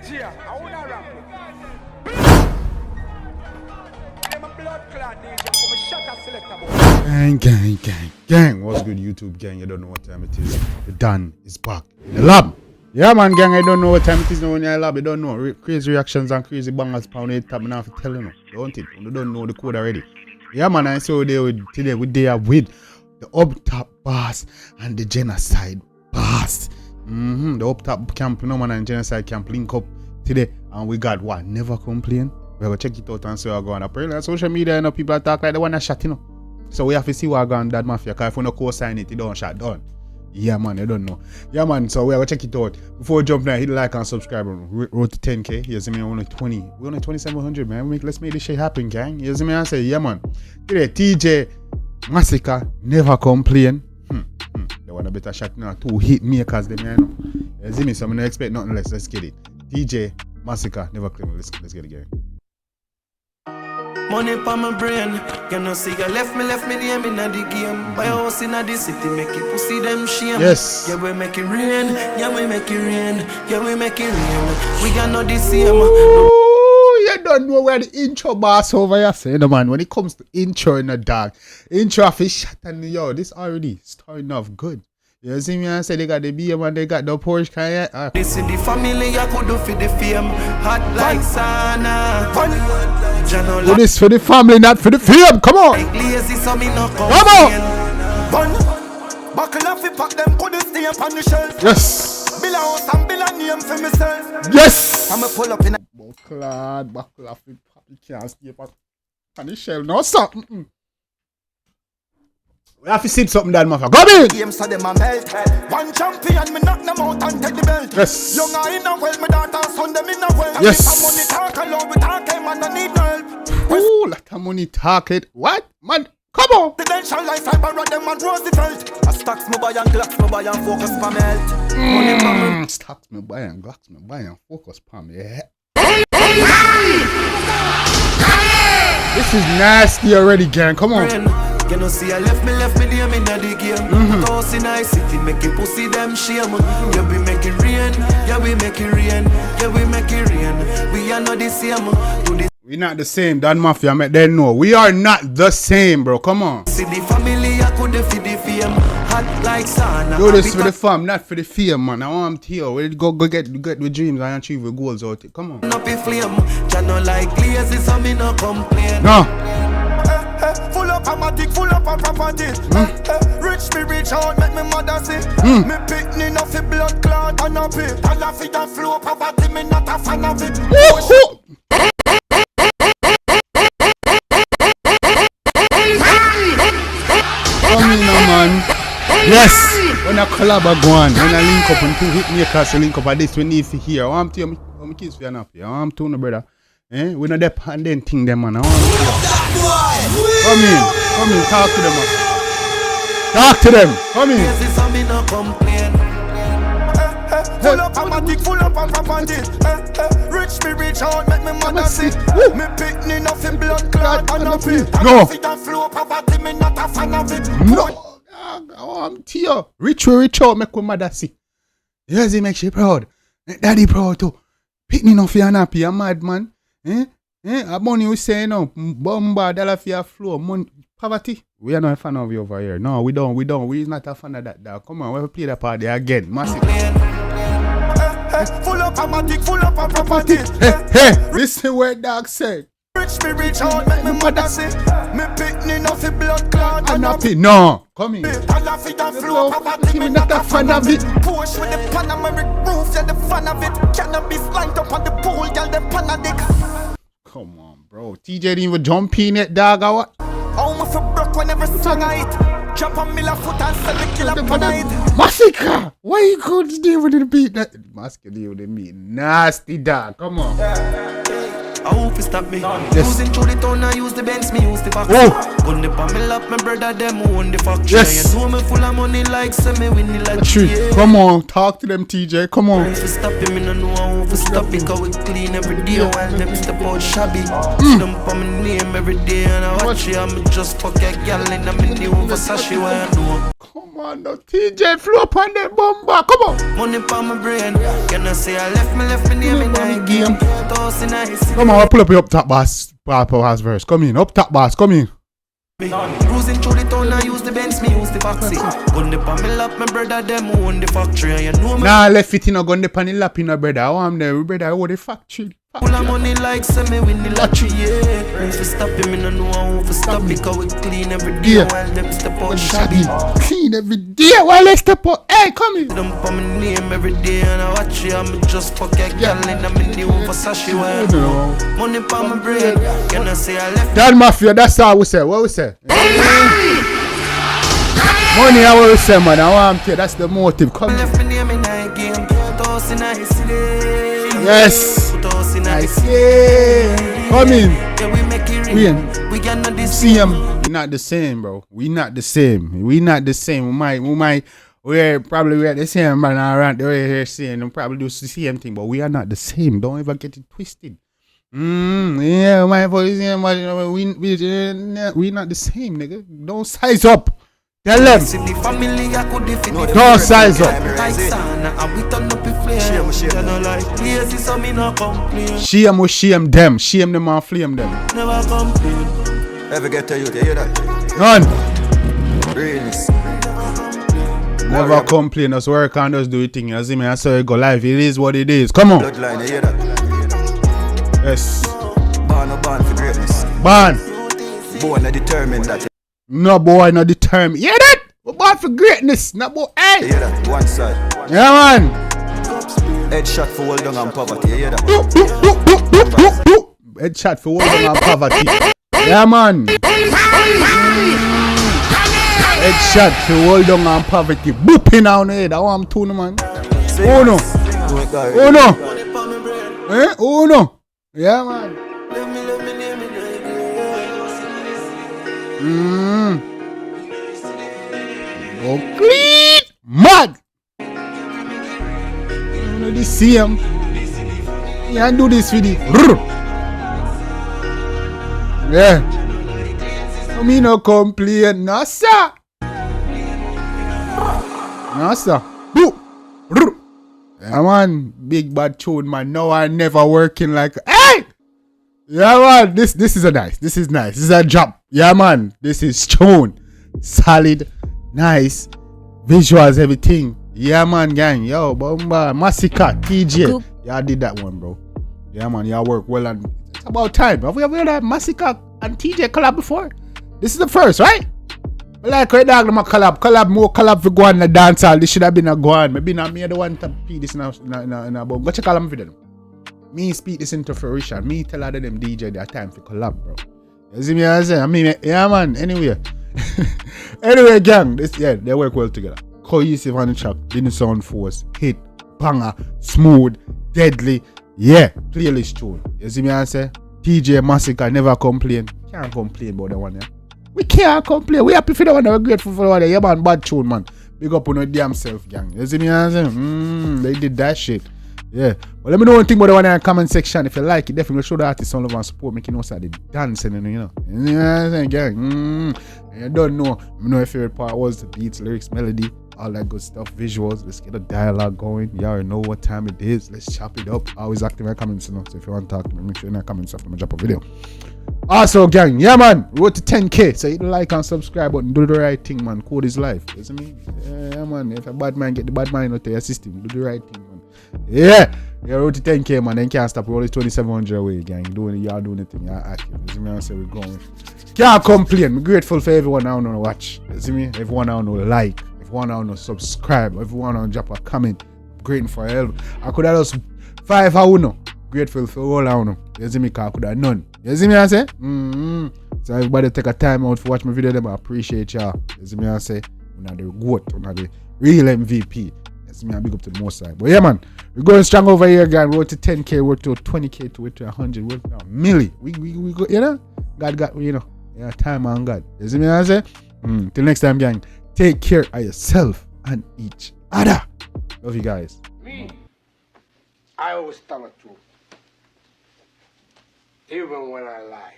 Teejay, I wanna rap. I'm a blood clot DJ, I'm a shutter selector. Gang. What's good, YouTube gang? You don't know what time it is. The Dan is back in the lab. Yeah, man, gang. I don't know what time it is now when you're in the lab. You don't know. Crazy reactions and crazy bangers pound it. I'm not telling you. Don't it? You don't know the code already. Yeah, man. I saw today we there with the up top boss and the genocide boss. The up top camp, no man, and genocide camp link up today, and we got what? Never complain. We go check it out and see what go on. Apparently on social media, you know, people are talk like the one that shot, you know. So we have to see what go on that mafia. Cause if we no co-sign it, you don't shot down. Yeah, man, I don't know. Yeah, man. So we are gonna check it out. Before we jump now, hit like and subscribe. Road to 10K. You see me? We're only 20. We're only 2,700, man. Let's make this shit happen, gang. You see me? I say, yeah, man. Today, Teejay, Masicka, never complain. They want a better shot now. 2 hit makers, them, you know. You see me? So I'm not expect nothing less. Let's get it. Teejay, Masicka, never claim. Let's get it, gang. Money pa my brain, you know see you left me name in the game. Buy a house in the city, make it pussy them shame. Yes. Yeah, we make it rain, yeah we make it rain, yeah we make it rain. We got no the same. Ooh, you don't know where the intro boss over here say, no man. When it comes to intro in the dark, intro fish shot and yo, this already starting off good. You see me? I say they got the BM and they got the Porsche kind of. This in the family, I could do for the fame. Hot like sauna. Do this for the family, not for the fame. Come on. Come on. Buckle off, pack them, put the stay up on the shelf. Yes. Bill house and bill a name for myself. Yes. I'ma pull up in a buckle off, you can't stay up on the shelf. No, stop. We have to sip something that motherfucker. Come in! Games so them a melt. One champion, me knock them out and take the belt. Yes. Younger in a well, me daughter son them in a well. Yes. Money talk alone, we talk man, I need no help. Ooh, lot of money talk it. What? Man, come on! Presidential life, I borrow them and Roosevelt. I stocks me buy and glocks me buy and focus for me health. Money for me. Stocks me buy and glocks me buy and focus for me. Yeah. This is nasty already, gang. Come on. You know see I left me name in the game. House in I city, make it pussy them shame. Yeah we make it rain, yeah we make it rain, yeah we make it rain. We are not the same. We not the same, Dan Mafia, make them know. We are not the same, bro. Come on. See the family, I could feed the fame. Hot like sauna. Do this for the fam, not for the fame, man. I want to hear. We go get the dreams and achieve the goals out there. Come on. Not be flame. Channel like lazy, so me no complain. No. Full up on my dick, full up on property. Rich me reach out, make me mother see. Me picking off the blood clot and a pit. And a fit and flow poverty, me not a fan of it. Come in now, man. Yes. When a collab go on, when I link up and 2 hit makers to link up at this, we need to hear. I want to hear my kids for happy. I want to know, brother. We know that and then thing them, man. I want to hear. Come in, talk to them, man. Talk to them, come in. Full up on my dick, full up on property. Rich me reach out, make me mother see. Me picking off the blood clot and a pit. No. Fit and flow poverty, me not a fan of it. No. I'm tear. Rich out, make my mother see. Yes, he makes you proud. Make daddy proud too. Picking off your happy, a mad man. A money we say no, bomba, dollar for your flow, money, poverty. We are not a fan of you over here. No, we don't. We're not a fan of that, dog. Come on, we'll play that party again. Massive. Full up on my dick, full up on property. Hey, listen what dog said. Rich me reach out, make me mother see. Me picking off the blood clot and a pit. No, come in. And a fit and flow poverty, me not a fan of it. Push with the Panameric roof, yeah the fan of it. Cannabis lined up on the pool, girl the Panadic. Come on, bro. Teejay didn't even jump in it, dog, or what? Almost a broke whenever song I hit. Jump on Miller foot and sell the killer pan I hit. Masicka! Why you could deal with the beat? Masicka deal with the beat. Nasty, dog. Come on. I hope you stop me. Yes. Using through the town, I use the Benz, me use the fox. Gun the pamel up, my brother, them own the factory. Yes. You know me full of money like semi winning like yeah. Come on, talk to them, Teejay. Come on. If you stop him, I don't know how to stop it. Cause we clean every day while them step out shabby. Them for my name every day and I watch you. I'm just fuck a gal in a new Versace where I know. Come on, no TJ flow up on the bomba. Come on. Money pa my brain. Can I say I left me name in the game. Tossing ice. Come on, I'll pull up your up top bass. Papa has verse. Come in, up top bass. Come in. Cruising through the town, I use the Benz, me use the Foxy. Gun the pan me lap, my brother them who own the factory, and you know me. Nah, left it in a gun the pan in lap in a brother. I want them, brother, I want the factory. Full of money like semi win the lottery, yeah. When for stop him, me no know how for stop because we clean every day while them step out shabby. Clean every day while they step out. Hey, come in. Them for my name every day and I watch you, I'm just fuck a girl in a mini over Sashi wear. Money pa my brain, can I say I left That mafia, that's how we say. What we say? Money, I will say, man. I want to. That's the motive. Come left me name in the game, tossing ice. Yes. Nice. Yeah. Come in. Yeah, we make it real. We cannot same. We not the same, bro. We not the same. We not the same. We're probably the same, but around the way here saying we probably do the same thing, but we are not the same. Don't ever get it twisted. Yeah, my voice, we not the same, nigga. Don't size up. Tell them. Don't size up. Shame them. Shame them and flame them. Ever get to you, hear that? None. Realness. Never complain, just work and just do it thing. You see me, I saw it go live. It is what it is. Come on. Bloodline, you hear that? Yes. Born for greatness. Born and determined that. No boy, not determined. Hear that? We're born for greatness. Not boy. Hey. You hear that? One side. Yeah, man. Headshot for hold down on poverty. You hear that? Headshot for hold down on poverty. Yeah, man. Headshot for hold down on poverty. Booping on the head. I want to, man. Oh no. Oh no. Eh? Oh no. Yeah, man. Complete mad. You know the same. You can't do this with it. Yeah. I mean no complain. No sir. No sir. Yeah, man. Big bad tune, man. No, I never working like. Hey! Yeah, man. This is a nice. This is nice. This is a job. Yeah, man. This is tune. Solid. Nice. Visuals, everything. Yeah, man, gang. Yo, bomba. Masicka, Teejay. Y'all did that one, bro. Yeah, man. Y'all work well, and it's about time. Have we ever heard that Masicka and Teejay collab before? This is the first, right? I like how dog them a collab more collab for go on the dance hall. This should have been a go on. Maybe not me the one to pee this in a bomb. Go check all them video. Me speak this into fruition. Me tell all of them DJ their time for collab, bro. You see me I say? I mean, yeah, man. Anyway. Anyway, gang. They work well together. Cohesive on the track. Didn't sound force. Hit. Banger. Smooth. Deadly. Yeah. Playlist tune. You see me I say? Teejay, Masicka, never complain. Can't complain about that one, yeah. We can't complain. We happy for the one. We're grateful for the one. Yeah, man. Bad tune, man. Big up on your damn self, gang. You see me I say? They did that shit. Yeah. But let me know one thing about the one in the comment section. If you like it, definitely show the artist some love and support. Make you know so they dancing, you know. You know what I'm saying, gang? And you don't know. You know your favorite part was the beats, lyrics, melody, all that good stuff, visuals. Let's get a dialogue going. You already know what time it is. Let's chop it up. Always active in the comments, you know. So if you want to talk to me, make sure in the comments after I drop a video. Also, gang, yeah, man. We wrote to 10K. So hit the like and subscribe button. Do the right thing, man. Code is life. You see me? Yeah, man. If a bad man get the bad man out of your system, do the right thing, man. Yeah. Yeah, road to 10K, man. Then can't stop. We're only 2,700 away, gang. Y'all doing the thing. Y'all active. You see me? I say we're going. Can't complain. I'm grateful for everyone I know watch. You see me? Everyone I know like. Everyone I know subscribe. Everyone I know drop a comment. Grateful for help. I could have lost 5 I know. Grateful for all I know. You see me? Cause I could have none. You see me? I say? So everybody take a time out for watch my video. Them I appreciate y'all. You see me? I say? We're not the GOAT. We're not the real MVP. Me I big up to the most side. But yeah, man, we're going strong over here, guys. We're to 10K, we're to 20K, we're to 100, we're to a milli. We go, you know, God got, you know, yeah, time on God. You see me? I say, till next time, gang. Take care of yourself and each other. Love you guys. Me, I always tell the truth, even when I lie.